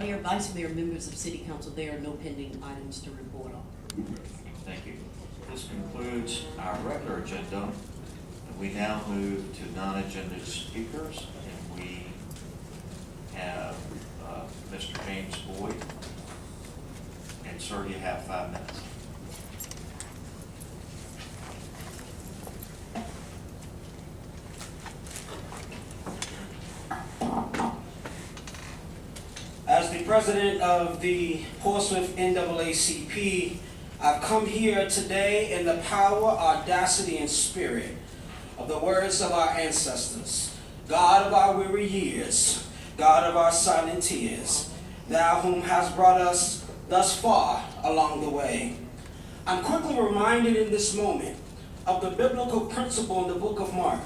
Mayor, Vice Mayor, members of City Council, there are no pending items to report on. Thank you. This concludes our regular agenda. We now move to non-agenda speakers, and we have Mr. James Boyd. And sir, you have 5 minutes. As the president of the Portsmouth NAACP, I've come here today in the power, audacity, and spirit of the words of our ancestors. God of our weary years, God of our silent tears, thou whom hast brought us thus far along the way. I'm quickly reminded in this moment of the biblical principle in the book of Mark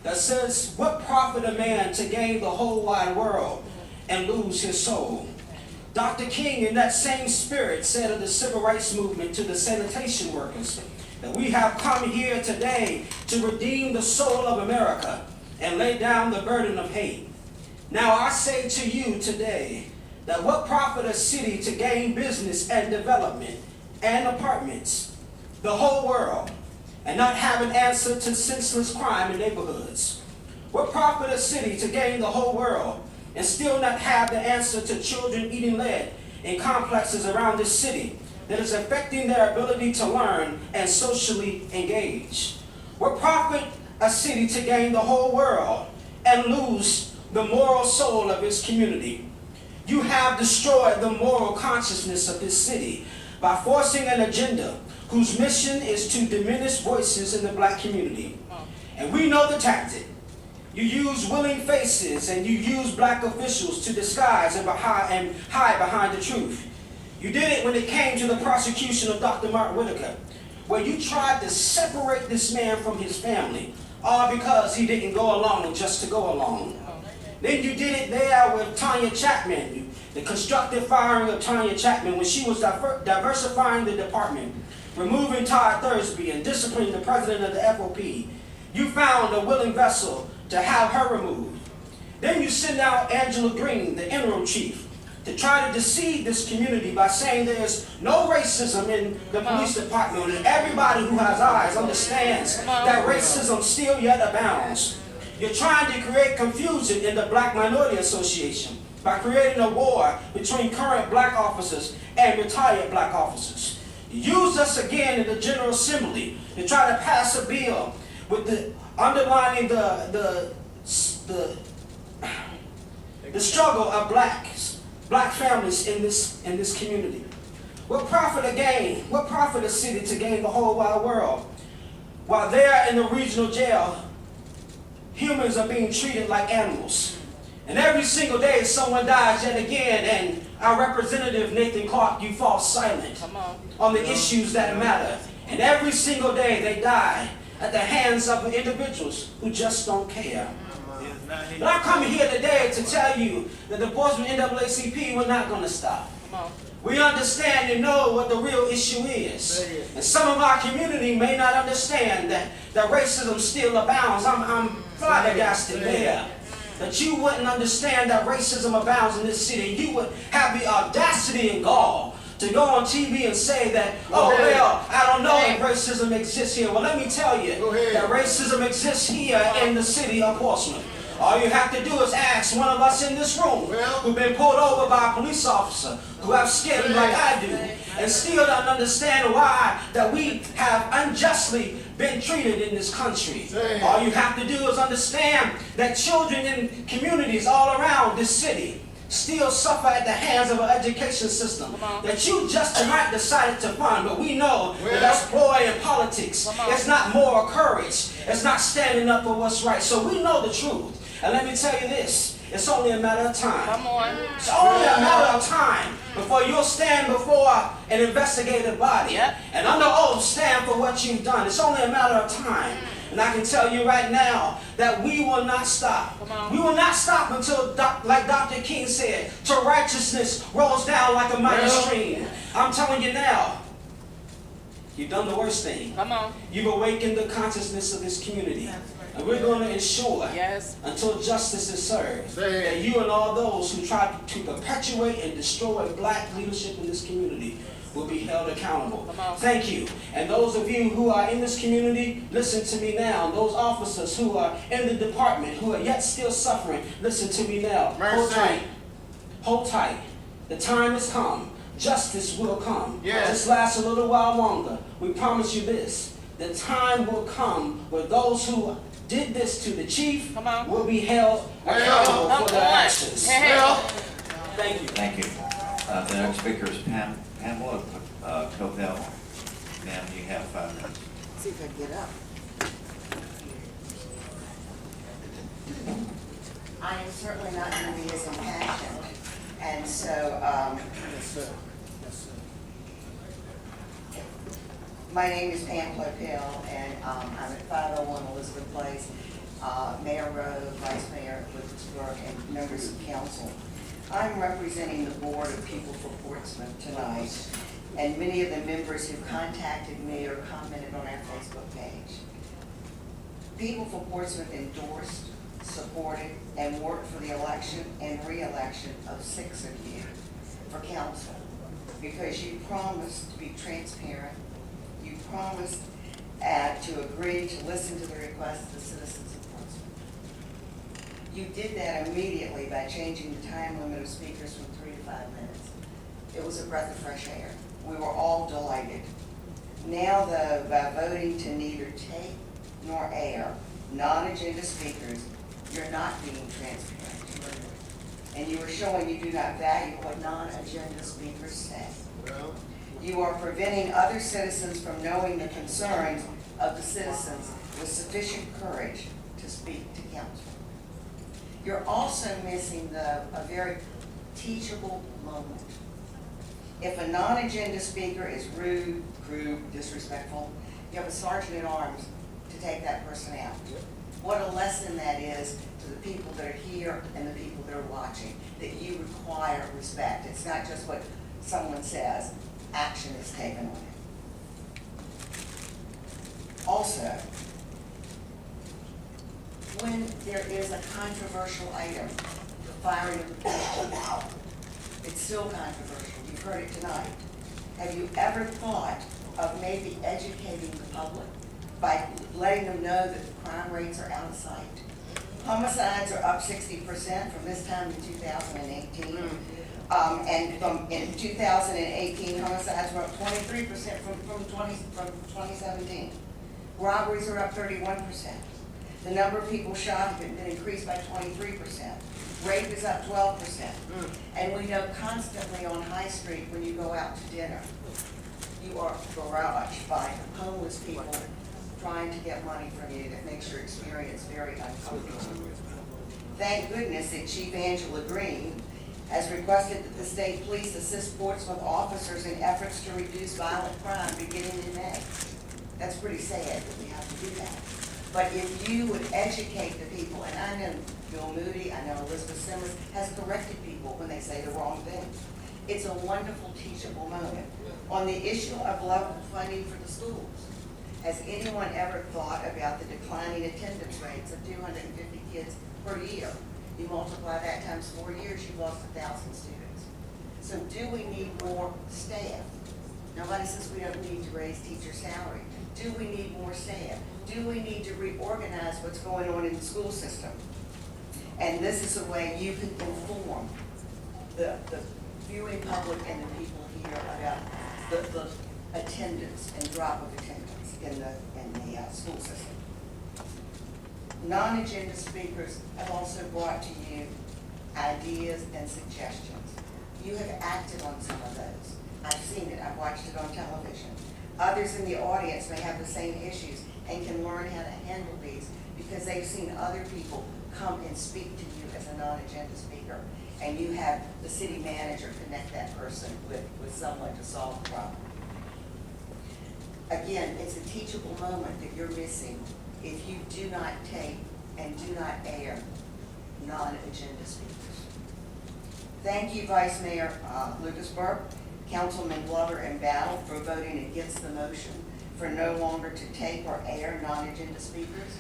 that says, what profit a man to gain the whole wide world and lose his soul? Dr. King, in that same spirit, said of the civil rights movement to the sanitation workers that we have come here today to redeem the soul of America and lay down the burden of hate. Now I say to you today that what profit a city to gain business and development and apartments, the whole world, and not have an answer to senseless crime in neighborhoods? What profit a city to gain the whole world and still not have the answer to children eating lead in complexes around this city that is affecting their ability to learn and socially engage? What profit a city to gain the whole world and lose the moral soul of its community? You have destroyed the moral consciousness of this city by forcing an agenda whose mission is to diminish voices in the black community. And we know the tactic. You use willing faces and you use black officials to disguise and hide behind the truth. You did it when it came to the prosecution of Dr. Martin Whitaker, where you tried to separate this man from his family, all because he didn't go along just to go along. Then you did it there with Tanya Chapman, the constructive firing of Tanya Chapman when she was diversifying the department, removing Todd Thursby and disciplining the president of the FOP. You found a willing vessel to have her removed. Then you send out Angela Green, the interim chief, to try to deceive this community by saying there's no racism in the police department, and everybody who has eyes understands that racism still yet abounds. You're trying to create confusion in the Black Minority Association by creating a war between current black officers and retired black officers. You use us again in the General Assembly to try to pass a bill with the underlining the struggle of black families in this community. What profit a gain? What profit a city to gain the whole wide world? While they're in the regional jail, humans are being treated like animals. And every single day someone dies yet again, and our representative Nathan Clark, you fall silent on the issues that matter. And every single day they die at the hands of individuals who just don't care. But I come here today to tell you that the Portsmouth NAACP, we're not going to stop. We understand and know what the real issue is. And some of our community may not understand that racism still abounds. I'm flabbergasted there. That you wouldn't understand that racism abounds in this city. You would have the audacity and gall to go on TV and say that, oh, well, I don't know if racism exists here. Well, let me tell you that racism exists here in the city of Portsmouth. All you have to do is ask one of us in this room who've been pulled over by a police officer, who have skin like I do, and still don't understand why that we have unjustly been treated in this country. All you have to do is understand that children in communities all around this city still suffer at the hands of an education system that you just tonight decided to fund. But we know that that's ploy in politics. It's not moral courage. It's not standing up for what's right. So we know the truth. And let me tell you this, it's only a matter of time. It's only a matter of time before you'll stand before an investigative body and under oath stand for what you've done. It's only a matter of time. And I can tell you right now that we will not stop. We will not stop until, like Dr. King said, till righteousness rolls down like a mighty stream. I'm telling you now, You've done the worst thing. Come on. You've awakened the consciousness of this community. And we're going to ensure, Yes. until justice is served, that you and all those who try to perpetuate and destroy black leadership in this community will be held accountable. Come on. Thank you. And those of you who are in this community, listen to me now. Those officers who are in the department, who are yet still suffering, listen to me now. Hold tight. Hold tight. The time has come. Justice will come. Yes. Just last a little while longer. We promise you this. The time will come where those who did this to the chief Come on. will be held accountable Come for their on. actions. Hey, hey. Well, Thank you. Thank you. The next speaker is Pamela Copel. Ma'am, you have 5 minutes. See if I can get up. I am certainly not going to be as impassioned. And so, my name is Pam Clopel, and I'm at 501 Elizabeth Place. Mayor Rowe, Vice Mayor Lucasburg, and members of council. I'm representing the Board of People for Portsmouth tonight, and many of the members who contacted me or commented on our Facebook page. People for Portsmouth endorsed, supported, and worked for the election and re-election of 6 of you for council because you promised to be transparent. You promised to agree to listen to the requests of the citizens of Portsmouth. You did that immediately by changing the time limit of speakers from 3 to 5 minutes. It was a breath of fresh air. We were all delighted. Now, though, by voting to neither take nor air non-agenda speakers, you're not being transparent. And you are showing you do not value what non-agenda speakers say. You are preventing other citizens from knowing the concerns of the citizens with sufficient courage to speak to council. You're also missing a very teachable moment. If a non-agenda speaker is rude, crude, disrespectful, you have a sergeant at arms to take that person out. What a lesson that is to the people that are here and the people that are watching, that you require respect. It's not just what someone says, action is taken on it. Also, when there is a controversial item, the firing of the police, it's still controversial. You've heard it tonight. Have you ever thought of maybe educating the public by letting them know that the crime rates are out of sight? Homicides are up 60% from this time in 2018. And in 2018, homicides were up 23% from 2017. Robberies are up 31%. The number of people shot have been increased by 23%. Rape is up 12%. And we know constantly on High Street when you go out to dinner, you are barraged by homeless people trying to get money from you that makes your experience very uncomfortable. Thank goodness that Chief Angela Green has requested that the state police assist Portsmouth officers in efforts to reduce violent crime beginning in May. That's pretty sad that we have to do that. But if you would educate the people, and I know Bill Moody, I know Elizabeth Simmons has corrected people when they say the wrong thing. It's a wonderful teachable moment. On the issue of level funding for the schools, has anyone ever thought about the declining attendance rates of 250 kids per year? You multiply that times 4 years, you've lost 1,000 students. So do we need more staff? Nobody says we don't need to raise teacher salary. Do we need more staff? Do we need to reorganize what's going on in the school system? And this is a way you can inform the viewing public and the people here about the attendance and drop of attendance in the school system. Non-agenda speakers have also brought to you ideas and suggestions. You have acted on some of those. I've seen it, I've watched it on television. Others in the audience may have the same issues and can learn how to handle these because they've seen other people come and speak to you as a non-agenda speaker. And you have the city manager connect that person with someone to solve the problem. Again, it's a teachable moment that you're missing if you do not take and do not air non-agenda speakers. Thank you, Vice Mayor Lucasburg, Councilman Glover and Battle for voting against the motion for no longer to tape or air non-agenda speakers,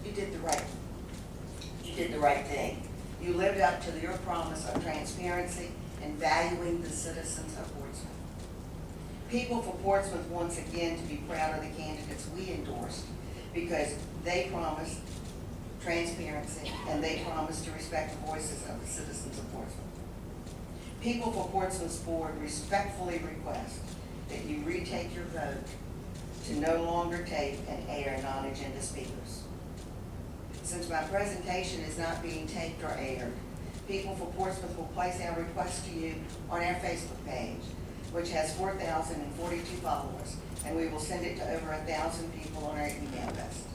you did the right thing. You lived up to your promise of transparency and valuing the citizens of Portsmouth. People for Portsmouth once again to be proud of the candidates we endorsed because they promised transparency and they promised to respect the voices of the citizens of Portsmouth. People for Portsmouth's board respectfully request that you retake your vote to no longer tape and air non-agenda speakers. Since my presentation is not being taped or aired, People for Portsmouth will place our request to you on our Facebook page, which has 4,042 followers, and we will send it to over 1,000 people on our email list.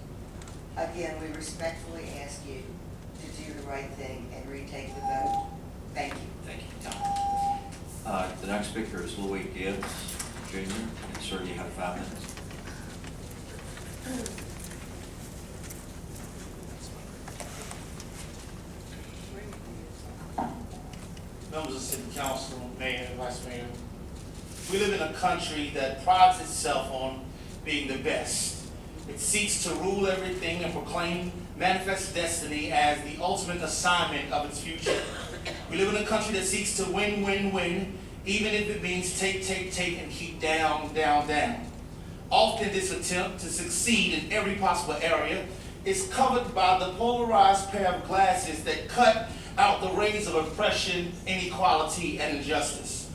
Again, we respectfully ask you to do the right thing and retake the vote. Thank you. Thank you, Tom. The next speaker is Louis Gibbs, Jr. And sir, you have 5 minutes. Members of City Council, Mayor, and Vice Mayor, we live in a country that prides itself on being the best. It seeks to rule everything and proclaim manifest destiny as the ultimate assignment of its future. We live in a country that seeks to win, win, win, even if it means take, and keep down, down, down. Often this attempt to succeed in every possible area is covered by the polarized pair of glasses that cut out the rays of oppression, inequality, and injustice.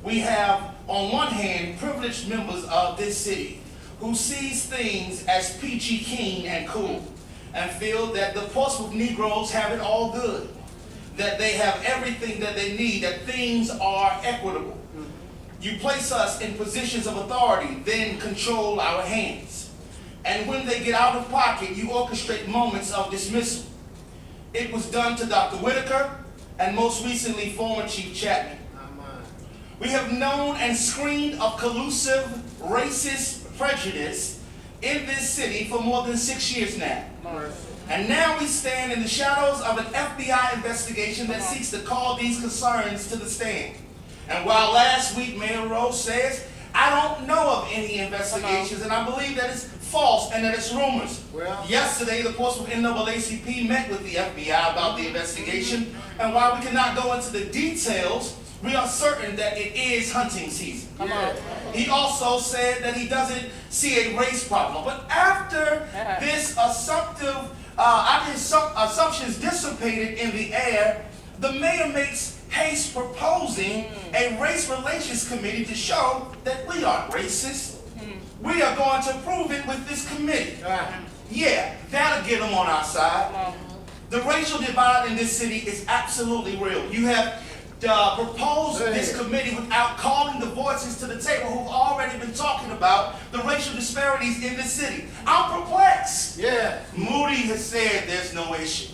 We have, on one hand, privileged members of this city who sees things as peachy keen and cool and feel that the Portsmouth Negroes have it all good, that they have everything that they need, that things are equitable. You place us in positions of authority, then control our hands. And when they get out of pocket, you orchestrate moments of dismissal. It was done to Dr. Whitaker and most recently former Chief Chapman. We have known and screamed of collusive racist prejudice in this city for more than 6 years now. And now we stand in the shadows of an FBI investigation that seeks to call these concerns to the stand. And while last week Mayor Rose says, I don't know of any investigations, and I believe that it's false and that it's rumors. Yesterday, the Portsmouth NAACP met with the FBI about the investigation, and while we cannot go into the details, we are certain that it is hunting season. He also said that he doesn't see a race problem. But after this assumptions dissipated in the air, the mayor makes haste proposing a race relations committee to show that we aren't racist. We are going to prove it with this committee. Yeah, that'll get them on our side. The racial divide in this city is absolutely real. You have proposed this committee without calling the voices to the table who've already been talking about the racial disparities in this city. I'm perplexed. Moody has said there's no issue.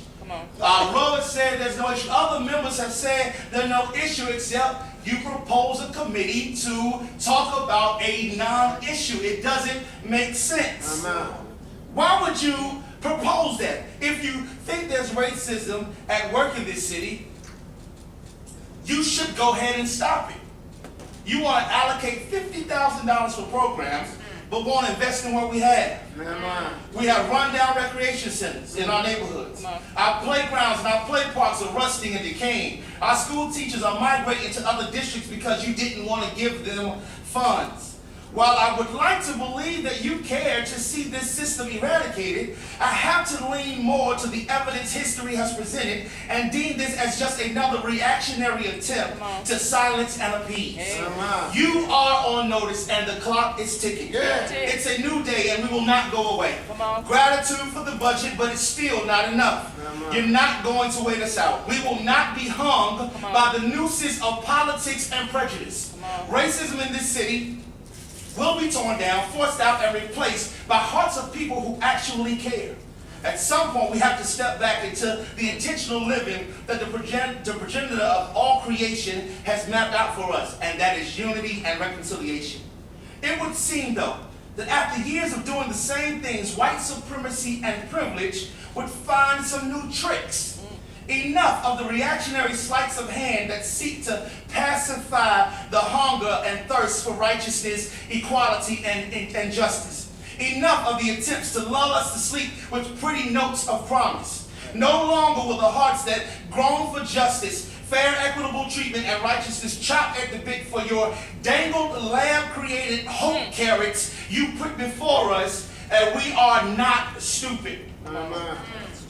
Rhodes said there's no issue. Other members have said there's no issue except you propose a committee to talk about a non-issue. It doesn't make sense. Why would you propose that? If you think there's racism at work in this city, you should go ahead and stop it. You want to allocate $50,000 for programs, but want to invest in what we have. We have rundown recreation centers in our neighborhoods. Our playgrounds and our play parks are rusting and decaying. Our school teachers are migrating to other districts because you didn't want to give them funds. While I would like to believe that you care to see this system eradicated, I have to lean more to the evidence history has presented and deem this as just another reactionary attempt to silence and appease. You are on notice and the clock is ticking. It's a new day and we will not go away. Gratitude for the budget, but it's still not enough. You're not going to wait us out. We will not be hung by the nooses of politics and prejudice. Racism in this city will be torn down, forced out, and replaced by hearts of people who actually care. At some point, we have to step back into the intentional living that the progenitor of all creation has mapped out for us, and that is unity and reconciliation. It would seem, though, that after years of doing the same things, white supremacy and privilege would find some new tricks. Enough of the reactionary sleights of hand that seek to pacify the hunger and thirst for righteousness, equality, and justice. Enough of the attempts to lull us to sleep with pretty notes of promise. No longer will the hearts that groan for justice, fair, equitable treatment, and righteousness chop at the bit for your dangled, lab-created hope carrots you put before us, and we are not stupid.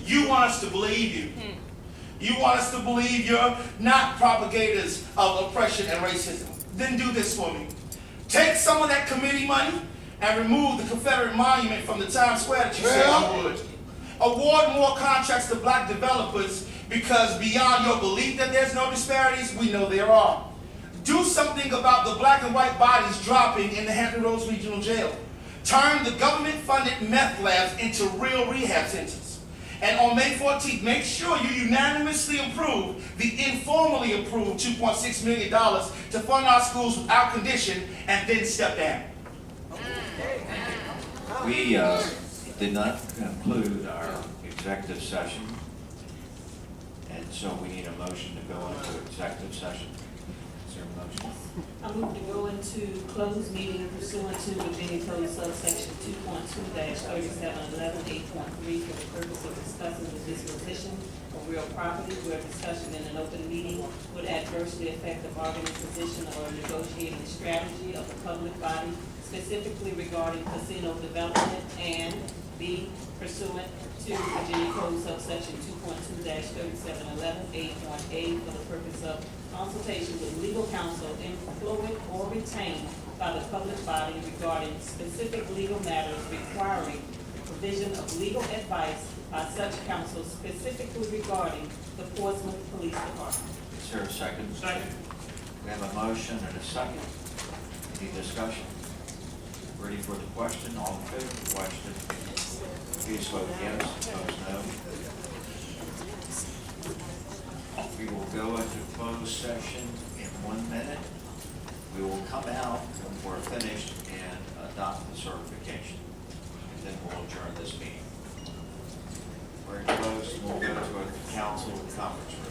You want us to believe you. You want us to believe you're not propagators of oppression and racism. Then do this for me. Take some of that committee money and remove the Confederate monument from the Times Square that you said you would. Award more contracts to black developers, because beyond your belief that there's no disparities, we know there are. Do something about the black and white bodies dropping in the Hampton Roads Regional Jail. Turn the government-funded meth labs into real rehab centers. And on May 14th, make sure you unanimously approve the informally approved $2.6 million to fund our schools without condition, and then step down. We did not conclude our executive session, and so we need a motion to go into executive session. Is there a motion? I move to go into closed meeting pursuant to Virginia Code subsection 2.2-3711 8.3 for the purpose of discussing the disposition of real property where discussion in an open meeting would adversely affect the bargaining position or negotiating strategy of the public body, specifically regarding casino development, and B, pursuant to Virginia Code subsection 2.2-3711 8.8 for the purpose of consultation with legal counsel employed or retained by the public body regarding specific legal matters requiring the provision of legal advice by such counsel specifically regarding the Portsmouth Police Department. Is there a second? Second. We have a motion and a second. Any discussion? Ready for the question? All in favor of the question? Please vote yes. Opposed, no. We will go into closed session in 1 minute. We will come out when we're finished and adopt the certification. And then we'll adjourn this meeting. We're in closed, and we'll go to a council conference room.